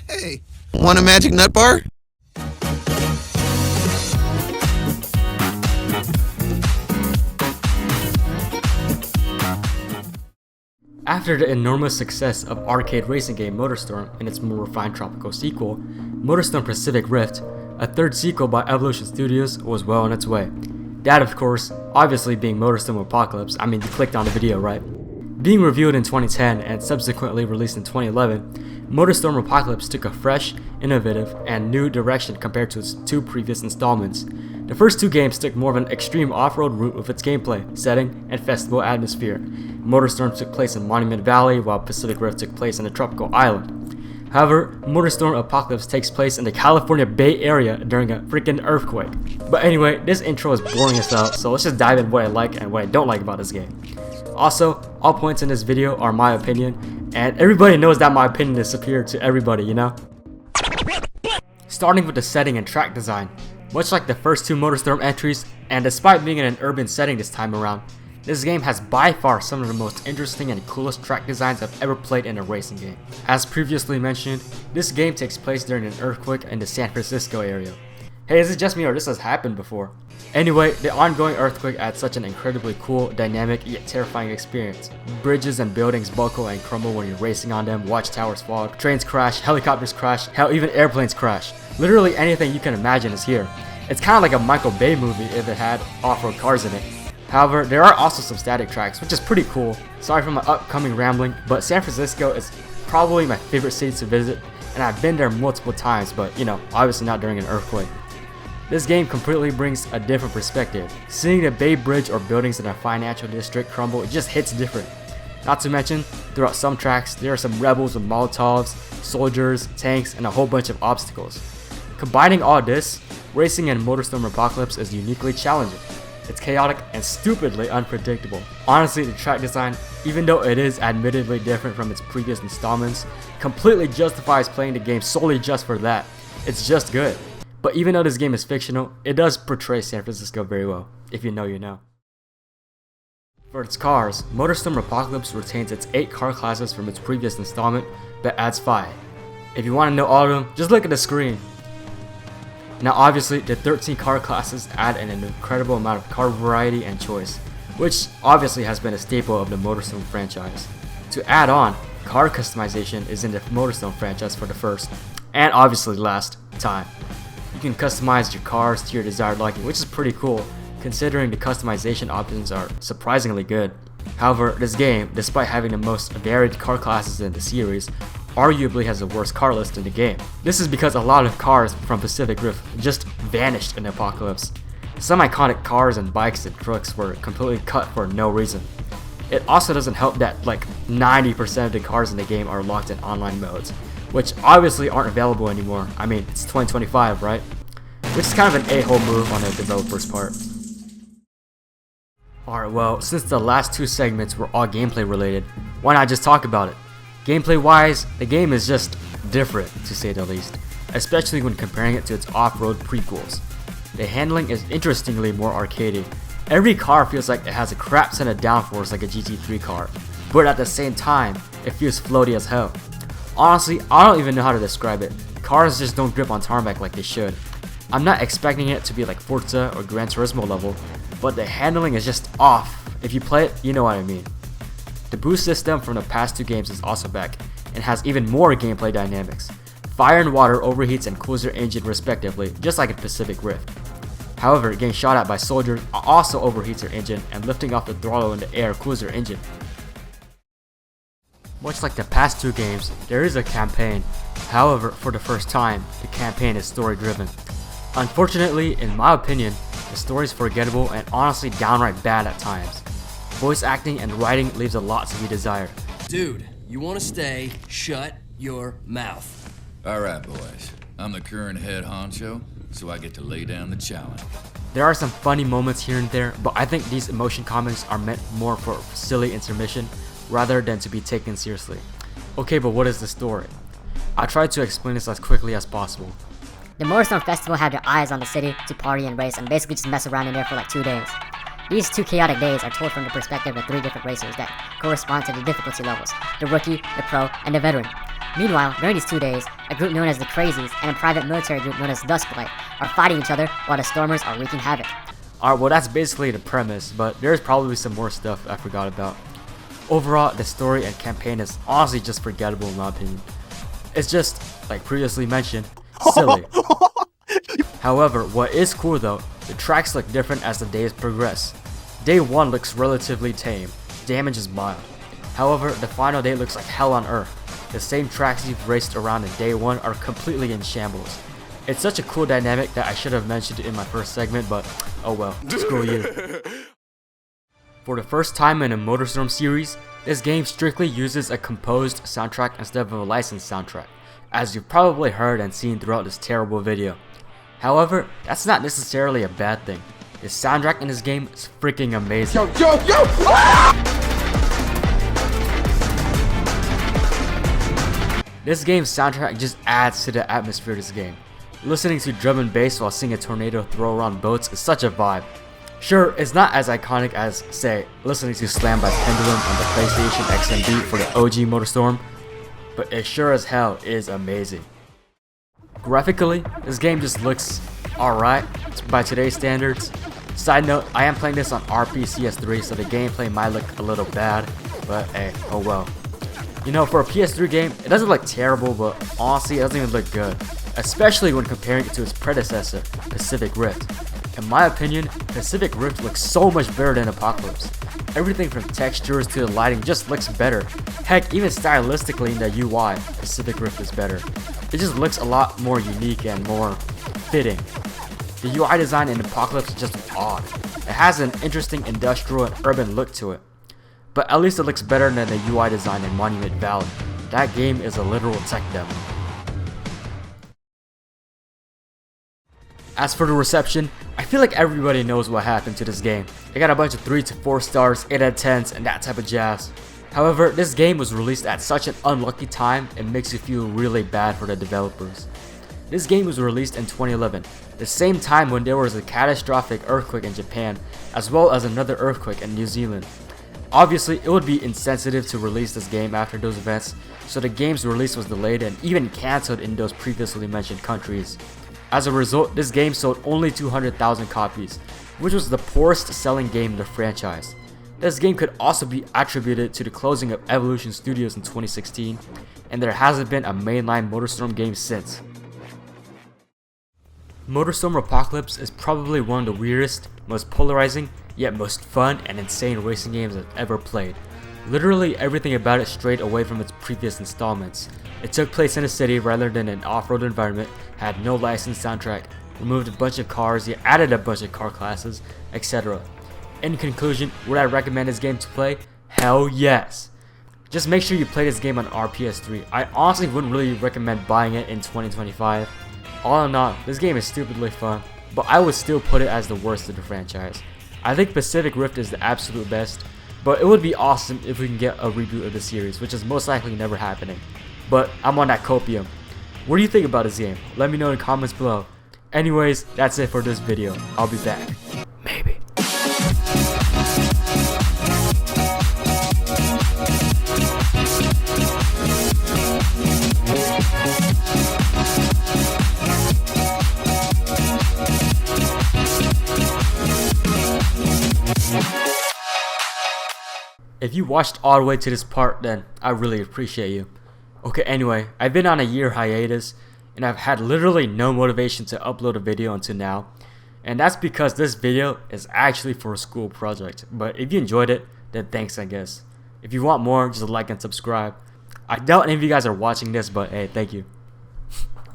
Hey, want a magic nut bar? After the enormous success of arcade racing game Motorstorm and its more refined tropical sequel, Motorstorm Pacific Rift, a third sequel by Evolution Studios, was well on its way. That, of course, obviously being Motorstorm Apocalypse. I mean, you clicked on the video, right? Being revealed in 2010 and subsequently released in 2011, Motorstorm Apocalypse took a fresh, innovative, and new direction compared to its two previous installments. The first two games took more of an extreme off-road route with its gameplay, setting, and festival atmosphere. Motorstorm took place in Monument Valley, while Pacific Rift took place in a tropical island. However, Motorstorm Apocalypse takes place in the California Bay Area during a freaking earthquake. But anyway, this intro is boring as hell, so let's just dive in what I like and what I don't like about this game. Also, all points in this video are my opinion, and everybody knows that my opinion is superior to everybody, you know? Starting with the setting and track design. Much like the first two Motorstorm entries, and despite being in an urban setting this time around, this game has by far some of the most interesting and coolest track designs I've ever played in a racing game. As previously mentioned, this game takes place during an earthquake in the San Francisco area. Hey, is it just me or this has happened before? Anyway, the ongoing earthquake adds such an incredibly cool, dynamic, yet terrifying experience. Bridges and buildings buckle and crumble when you're racing on them, watchtowers fall, trains crash, helicopters crash, hell, even airplanes crash. Literally anything you can imagine is here. It's kind of like a Michael Bay movie if it had off-road cars in it. However, there are also some static tracks, which is pretty cool. Sorry for my upcoming rambling, but San Francisco is probably my favorite city to visit, and I've been there multiple times, but you know, obviously not during an earthquake. This game completely brings a different perspective. Seeing the Bay Bridge or buildings in a financial district crumble, it just hits different. Not to mention, throughout some tracks, there are some rebels with Molotovs, soldiers, tanks, and a whole bunch of obstacles. Combining all this, racing in Motorstorm Apocalypse is uniquely challenging. It's chaotic and stupidly unpredictable. Honestly, the track design, even though it is admittedly different from its previous installments, completely justifies playing the game solely just for that. It's just good. But even though this game is fictional, it does portray San Francisco very well. If you know, you know. For its cars, Motorstorm Apocalypse retains its 8 car classes from its previous installment, but adds 5. If you want to know all of them, just look at the screen. Now obviously, the 13 car classes add an incredible amount of car variety and choice, which obviously has been a staple of the Motorstorm franchise. To add on, car customization is in the Motorstorm franchise for the first, and obviously last, time. You can customize your cars to your desired liking, which is pretty cool, considering the customization options are surprisingly good. However, this game, despite having the most varied car classes in the series, arguably has the worst car list in the game. This is because a lot of cars from Pacific Rift just vanished in the Apocalypse. Some iconic cars and bikes and trucks were completely cut for no reason. It also doesn't help that like 90% of the cars in the game are locked in online modes, which obviously aren't available anymore. I mean, it's 2025, right? Which is kind of an a-hole move on the developer's part. Alright, well, since the last two segments were all gameplay related, why not just talk about it? Gameplay wise, the game is just different to say the least, especially when comparing it to its off-road prequels. The handling is interestingly more arcadey. Every car feels like it has a crap ton of downforce like a GT3 car, but at the same time, it feels floaty as hell. Honestly, I don't even know how to describe it. Cars just don't grip on tarmac like they should. I'm not expecting it to be like Forza or Gran Turismo level, but the handling is just off. If you play it, you know what I mean. The boost system from the past two games is also back, and has even more gameplay dynamics. Fire and water overheats and cools your engine respectively, just like in Pacific Rift. However, getting shot at by soldiers also overheats your engine, and lifting off the throttle in the air cools your engine. Much like the past two games, there is a campaign. However, for the first time, the campaign is story driven. Unfortunately, in my opinion, the story is forgettable and honestly downright bad at times. Voice acting and writing leaves a lot to be desired. Dude, you wanna stay, shut your mouth. Alright boys, I'm the current head honcho, so I get to lay down the challenge. There are some funny moments here and there, but I think these emotion comics are meant more for silly intermission rather than to be taken seriously. Okay, but what is the story? I'll try to explain this as quickly as possible. The Motorstorm Festival had their eyes on the city to party and race and basically just mess around in there for like 2 days. These 2 chaotic days are told from the perspective of 3 different racers that correspond to the difficulty levels: the rookie, the pro, and the veteran. Meanwhile, during these 2 days, a group known as the Crazies and a private military group known as Dusklight are fighting each other while the Stormers are wreaking havoc. Alright, well that's basically the premise, but there's probably some more stuff I forgot about. Overall, the story and campaign is honestly just forgettable in my opinion. It's just, like previously mentioned, silly. However, what is cool though, the tracks look different as the days progress. Day 1 looks relatively tame, damage is mild. However, the final day looks like hell on earth. The same tracks you've raced around in Day 1 are completely in shambles. It's such a cool dynamic that I should have mentioned it in my first segment, but oh well, screw you. For the first time in a Motorstorm series, this game strictly uses a composed soundtrack instead of a licensed soundtrack, as you've probably heard and seen throughout this terrible video. However, that's not necessarily a bad thing. The soundtrack in this game is freaking amazing. This game's soundtrack just adds to the atmosphere of this game. Listening to drum and bass while seeing a tornado throw around boats is such a vibe. Sure, it's not as iconic as, say, listening to Slam by Pendulum on the PlayStation XMB for the OG Motorstorm, but it sure as hell is amazing. Graphically, this game just looks alright by today's standards. Side note, I am playing this on RP CS3, so the gameplay might look a little bad, but hey, oh well. You know, for a PS3 game, it doesn't look terrible, but honestly, it doesn't even look good, especially when comparing it to its predecessor, Pacific Rift. In my opinion, Pacific Rift looks so much better than Apocalypse. Everything from textures to the lighting just looks better. Heck, even stylistically in the UI, Pacific Rift is better. It just looks a lot more unique and more fitting. The UI design in Apocalypse is just odd. It has an interesting industrial and urban look to it. But at least it looks better than the UI design in Monument Valley. That game is a literal tech demo. As for the reception, I feel like everybody knows what happened to this game. It got a bunch of 3 to 4 stars, 8 out of 10s, and that type of jazz. However, this game was released at such an unlucky time, it makes you feel really bad for the developers. This game was released in 2011, the same time when there was a catastrophic earthquake in Japan, as well as another earthquake in New Zealand. Obviously, it would be insensitive to release this game after those events, so the game's release was delayed and even cancelled in those previously mentioned countries. As a result, this game sold only 200,000 copies, which was the poorest selling game in the franchise. This game could also be attributed to the closing of Evolution Studios in 2016, and there hasn't been a mainline Motorstorm game since. Motorstorm Apocalypse is probably one of the weirdest, most polarizing, yet most fun and insane racing games I've ever played. Literally everything about it strayed away from its previous installments. It took place in a city rather than an off-road environment, had no licensed soundtrack, removed a bunch of cars, yet added a bunch of car classes, etc. In conclusion, would I recommend this game to play? Hell yes! Just make sure you play this game on PS3. I honestly wouldn't really recommend buying it in 2025. All in all, this game is stupidly fun, but I would still put it as the worst of the franchise. I think Pacific Rift is the absolute best, but it would be awesome if we can get a reboot of the series, which is most likely never happening. But I'm on that copium. What do you think about this game? Let me know in the comments below. Anyways, that's it for this video. I'll be back. Maybe. If you watched all the way to this part, then I really appreciate you. Okay, anyway, I've been on a year hiatus, and I've had literally no motivation to upload a video until now. And that's because this video is actually for a school project. But if you enjoyed it, then thanks I guess. If you want more, just like and subscribe. I doubt any of you guys are watching this, but hey, thank you.